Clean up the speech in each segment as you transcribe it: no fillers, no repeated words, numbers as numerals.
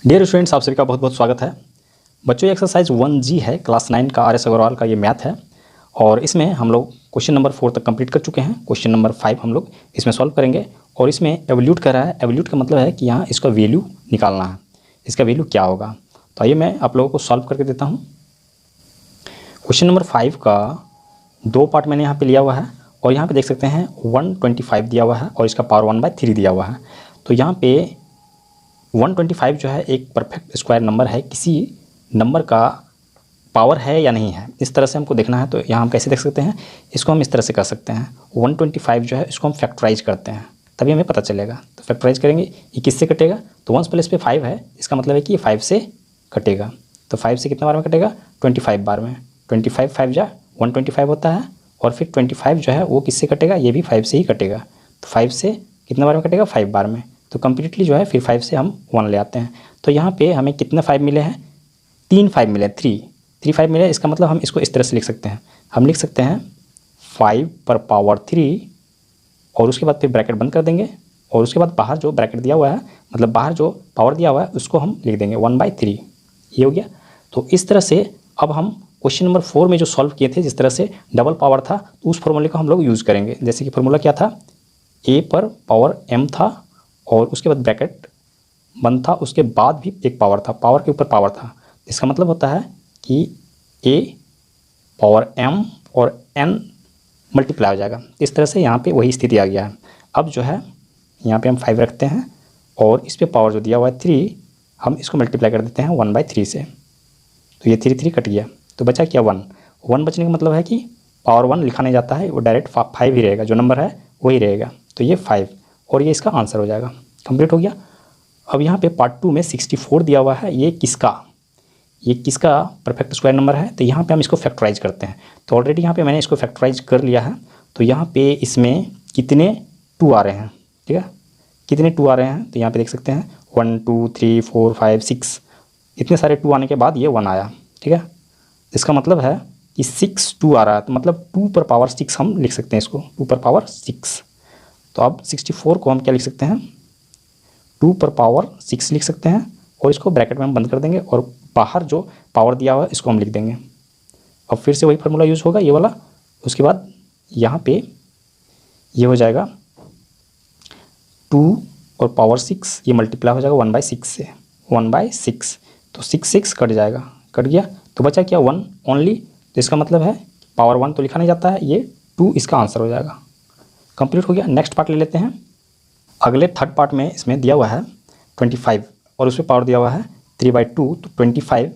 Dear students, आप सभी का बहुत बहुत स्वागत है। बच्चों, ये एक्सरसाइज 1G है, क्लास 9 का आर एस अग्रवाल का ये मैथ है और इसमें हम लोग क्वेश्चन नंबर 4 तक कंप्लीट कर चुके हैं। क्वेश्चन नंबर 5 हम लोग इसमें सॉल्व करेंगे और इसमें एवल्यूट कर रहा है। एवल्यूट का मतलब है कि यहाँ इसका वैल्यू निकालना है, इसका वैल्यू क्या होगा। तो आइए मैं आप लोगों को सॉल्व करके देता हूँ। क्वेश्चन नंबर 5 का 2 पार्ट मैंने यहाँ पर लिया हुआ है और यहाँ पर देख सकते हैं 125 दिया हुआ है और इसका पावर 1/3 दिया हुआ है। तो यहाँ पे 125 जो है एक परफेक्ट स्क्वायर नंबर है, किसी नंबर का पावर है या नहीं है, इस तरह से हमको देखना है। तो यहाँ हम कैसे देख सकते हैं, इसको हम इस तरह से कर सकते हैं। 125 जो है इसको हम फैक्टराइज करते हैं, तभी हमें पता चलेगा। तो फैक्टराइज करेंगे, ये किससे कटेगा, तो 1 प्लेस पे 5 है, इसका मतलब है कि ये 5 से कटेगा। तो 5 से कितना बार में कटेगा, 25 बार में। 25 5 जा 125 होता है और फिर 25 जो है वो किससे कटेगा, ये भी 5 से ही कटेगा। तो 5 से कितने बार में कटेगा, 5 बार में। तो कम्प्लीटली जो है फिर 5 से हम 1 ले आते हैं। तो यहाँ पे हमें कितने 5 मिले हैं, 3 5 मिले, 3 5 मिले। इसका मतलब हम इसको इस तरह से लिख सकते हैं, हम लिख सकते हैं 5 पर पावर 3 और उसके बाद फिर ब्रैकेट बंद कर देंगे और उसके बाद बाहर जो ब्रैकेट दिया हुआ है, मतलब बाहर जो पावर दिया हुआ है उसको हम लिख देंगे 1/3। ये हो गया। तो इस तरह से अब हम क्वेश्चन नंबर 4 में जो सॉल्व किए थे, जिस तरह से डबल पावर था, तो उस फॉर्मूले को हम लोग यूज़ करेंगे। जैसे कि फॉर्मूला क्या था, a पर पावर m था और उसके बाद ब्रैकेट बंद था, उसके बाद भी एक पावर था, पावर के ऊपर पावर था। इसका मतलब होता है कि a पावर m और n मल्टीप्लाई हो जाएगा। इस तरह से यहाँ पे वही स्थिति आ गया है। अब जो है यहाँ पे हम 5 रखते हैं और इस पे पावर जो दिया हुआ है 3, हम इसको मल्टीप्लाई कर देते हैं 1/3 से। तो ये 3 कट गया, तो बचा क्या 1 बचने का मतलब है कि पावर 1 लिखा नहीं जाता है, वो डायरेक्ट 5 ही रहेगा, जो नंबर है वही रहेगा। तो ये 5 और ये इसका आंसर हो जाएगा। कंप्लीट हो गया। अब यहाँ पे पार्ट 2 में 64 दिया हुआ है, ये किसका परफेक्ट स्क्वायर नंबर है। तो यहाँ पे हम इसको फैक्टराइज करते हैं। तो ऑलरेडी यहाँ पे मैंने इसको फैक्टराइज कर लिया है। तो यहाँ पे इसमें कितने 2 आ रहे हैं, ठीक है, कितने 2 आ रहे हैं, तो यहाँ पे देख सकते हैं 1 2 3 4 5 6, इतने सारे 2 आने के बाद ये 1 आया, ठीक है। इसका मतलब है कि 6 2 आ रहा है, तो मतलब 2 पर पावर 6 हम लिख सकते हैं इसको, 2 पर पावर 6। तो अब 64 को हम क्या लिख सकते हैं, 2 पर पावर 6 लिख सकते हैं और इसको ब्रैकेट में हम बंद कर देंगे और बाहर जो पावर दिया हुआ है इसको हम लिख देंगे। अब फिर से वही फार्मूला यूज़ होगा, ये वाला। उसके बाद यहाँ पे ये हो जाएगा 2 और पावर 6, ये मल्टीप्लाई हो जाएगा 1/6 से, 1/6। तो 6 कट जाएगा, कट गया। तो बचा क्या 1 ओनली। तो इसका मतलब है पावर 1 तो लिखा नहीं जाता है, ये 2 इसका आंसर हो जाएगा। कंप्लीट हो गया। नेक्स्ट पार्ट ले लेते हैं। अगले थर्ड पार्ट में इसमें दिया हुआ है 25 और उसमें पावर दिया हुआ है 3/2। तो 25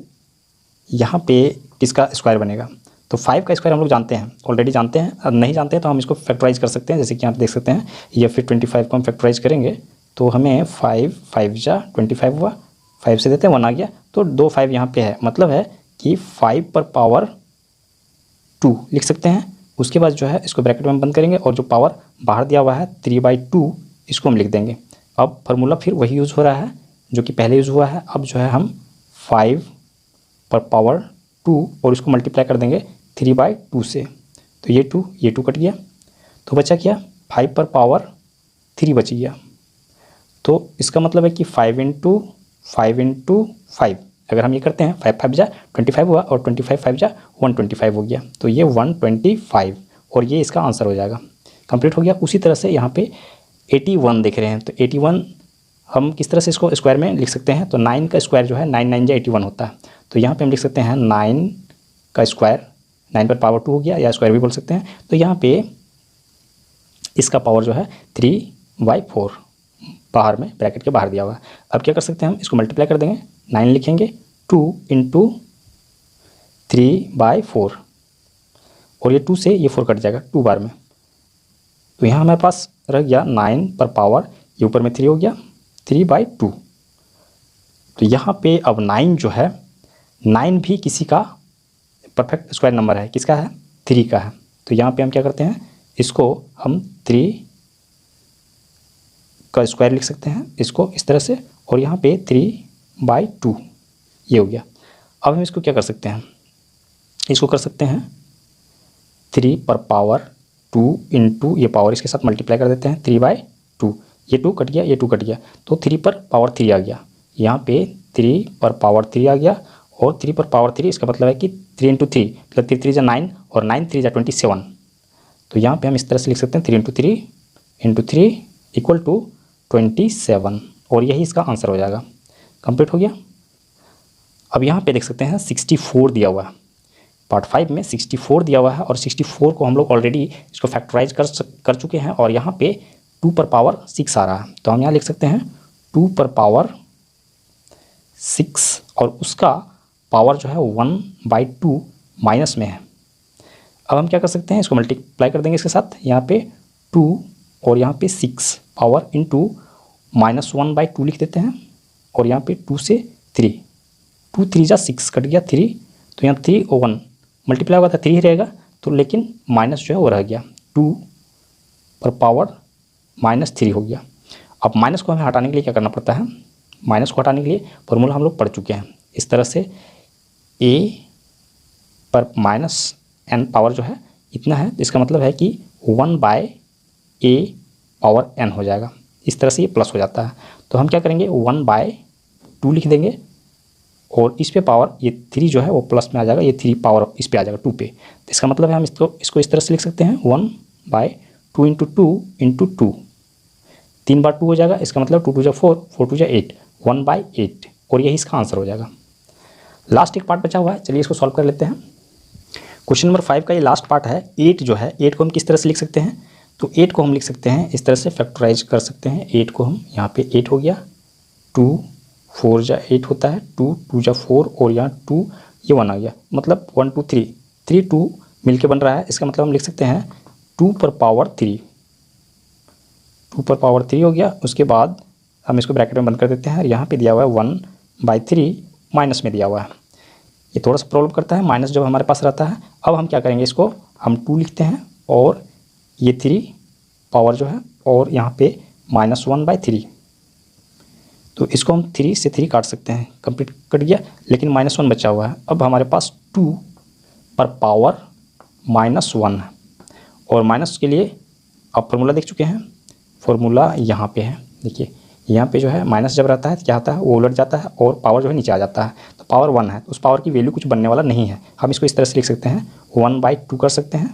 यहाँ पे किसका स्क्वायर बनेगा, तो 5 का स्क्वायर हम लोग जानते हैं, ऑलरेडी जानते हैं। अब नहीं जानते हैं तो हम इसको फैक्टराइज कर सकते हैं। जैसे कि यहाँ पे देख सकते हैं, या फिर 25 को हम फैक्टराइज करेंगे तो हमें 5 5 जा 25 हुआ, 5 से देते हैं 1 आ गया। तो 2 5 यहाँ पे है, मतलब है कि 5 पर पावर 2 लिख सकते हैं। उसके बाद जो है इसको ब्रैकेट में बंद करेंगे और जो पावर बाहर दिया हुआ है 3/2, इसको हम लिख देंगे। अब फार्मूला फिर वही यूज़ हो रहा है जो कि पहले यूज़ हुआ है। अब जो है हम 5 पर पावर 2 और इसको मल्टीप्लाई कर देंगे 3/2 से। तो ये 2 कट गया, तो बचा क्या 5 पर पावर 3 बच गया। तो इसका मतलब है कि 5 × 5 अगर हम ये करते हैं, 5 5 जा 25 हुआ और 25 5 जा 125 हो गया। तो ये 125 और ये इसका आंसर हो जाएगा। कंप्लीट हो गया। उसी तरह से यहाँ पे 81 देख रहे हैं, तो 81 हम किस तरह से इसको स्क्वायर में लिख सकते हैं, तो 9 का स्क्वायर जो है 9 9 जा 81 होता है। तो यहाँ पे हम लिख सकते हैं 9 का स्क्वायर, 9 पर पावर 2 हो गया, या स्क्वायर भी बोल सकते हैं। तो यहाँ पे इसका पावर जो है 3/4 बाहर में ब्रैकेट के बाहर दिया हुआ है। अब क्या कर सकते हैं, हम इसको मल्टीप्लाई कर देंगे, 9 लिखेंगे 2 × 3/4 और ये 2 से ये 4 कट जाएगा 2 बार में। तो यहाँ हमारे पास रह गया 9 पर पावर, ये ऊपर में 3 हो गया 3/2। तो यहाँ पे अब 9 जो है, 9 भी किसी का परफेक्ट स्क्वायर नंबर है, किसका है, 3 का है। तो यहाँ पे हम क्या करते हैं, इसको हम 3 का स्क्वायर लिख सकते हैं, इसको इस तरह से, और यहाँ पे 3/2 ये हो गया। अब हम इसको क्या कर सकते हैं, इसको कर सकते हैं 3 पर पावर 2 × ये पावर इसके साथ मल्टीप्लाई कर देते हैं 3/2। ये 2 कट गया, ये 2 कट गया, तो 3 पर पावर 3 आ गया। यहाँ पे 3 पर पावर 3 आ गया, और 3 पर पावर 3 इसका मतलब है कि 3 × 3 मतलब 3 3 जा 9 और 9 3 जा 27। तो यहाँ पे हम इस तरह से लिख सकते हैं 3 × 3 इक्वल टू 27, और यही इसका आंसर हो जाएगा। कंप्लीट हो गया। अब यहाँ पे देख सकते हैं 64 दिया हुआ है, पार्ट 5 में 64 दिया हुआ है, और 64 को हम लोग ऑलरेडी इसको फैक्टराइज कर चुके हैं, और यहाँ पे 2 पर पावर 6 आ रहा है। तो हम यहाँ लिख सकते हैं 2 पर पावर 6, और उसका पावर जो है 1/2 माइनस में है। अब हम क्या कर सकते हैं, इसको मल्टीप्लाई कर देंगे इसके साथ, यहाँ पे 2 और यहाँ पे 6 पावर इंटू -1/2 लिख देते हैं, और यहाँ पे 2 से 3, 2 3 जा 6 कट गया 3, तो यहाँ 3 और 1 मल्टीप्लाई होगा तो 3 ही रहेगा, तो लेकिन माइनस जो है वो रह गया, 2 पर पावर -3 हो गया। अब माइनस को हमें हटाने के लिए क्या करना पड़ता है, माइनस को हटाने के लिए फॉर्मूला हम लोग पढ़ चुके हैं। इस तरह से a पर -n पावर जो है इतना है, तो इसका मतलब है कि 1/a पावर n हो जाएगा। इस तरह से ये प्लस हो जाता है। तो हम क्या करेंगे, 1/2 लिख देंगे, और इस पे पावर ये 3 जो है वो प्लस में आ जाएगा, ये 3 पावर इस पे आ जाएगा 2 पे। तो इसका मतलब है हम इसको इस तरह से लिख सकते हैं 1/2 × 2 × 2, 3 बार 2 हो जाएगा, इसका मतलब 2 2 जा 4, 4 2 जा 8, 1/8, और यही इसका आंसर हो जाएगा। लास्ट एक पार्ट बचा हुआ है, चलिए इसको सॉल्व कर लेते हैं। क्वेश्चन नंबर 5 का ये लास्ट पार्ट है। 8 जो है, 8 को हम किस तरह से लिख सकते हैं, तो 8 को हम लिख सकते हैं इस तरह से, फैक्टराइज कर सकते हैं। 8 को हम यहाँ पे 8 हो गया, 2 4 जा 8 होता है, 2 2 जा 4, और यहाँ 2 ये 1 आ गया, मतलब 1 2 3 3 2 मिलके बन रहा है। इसका मतलब हम लिख सकते हैं 2 पर पावर 3, 2 पर पावर 3 हो गया। उसके बाद हम इसको ब्रैकेट में बंद कर देते हैं। यहाँ पे दिया हुआ है 1/3 माइनस में दिया हुआ है, ये थोड़ा सा प्रॉब्लम करता है माइनस जब हमारे पास रहता है। अब हम क्या करेंगे, इसको हम 2 लिखते हैं, और ये 3 पावर जो है, और यहाँ पे -1/3, तो इसको हम 3 से 3 काट सकते हैं, कंप्लीट कट गया, लेकिन -1 बचा हुआ है। अब हमारे पास 2 पर पावर -1 है, और माइनस के लिए आप फॉर्मूला देख चुके हैं, फॉर्मूला यहाँ पे है। देखिए यहाँ पे जो है माइनस जब रहता है तो क्या होता है, वो उलट जाता है, और पावर जो है नीचे आ जाता है। तो पावर 1 है, तो उस पावर की वैल्यू कुछ बनने वाला नहीं है। हम इसको इस तरह से लिख सकते हैं 1/2 कर सकते हैं,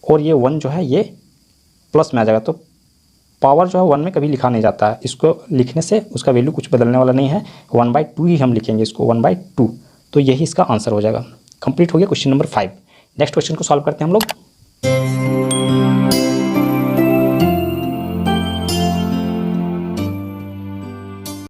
और ये 1 जो है ये प्लस में आ जाएगा। तो पावर जो है 1 में कभी लिखा नहीं जाता है, इसको लिखने से उसका वैल्यू कुछ बदलने वाला नहीं है, 1/2 ही हम लिखेंगे इसको, 1/2। तो यही इसका आंसर हो जाएगा। कंप्लीट हो गया क्वेश्चन नंबर 5। नेक्स्ट क्वेश्चन को सॉल्व करते हैं हम लोग।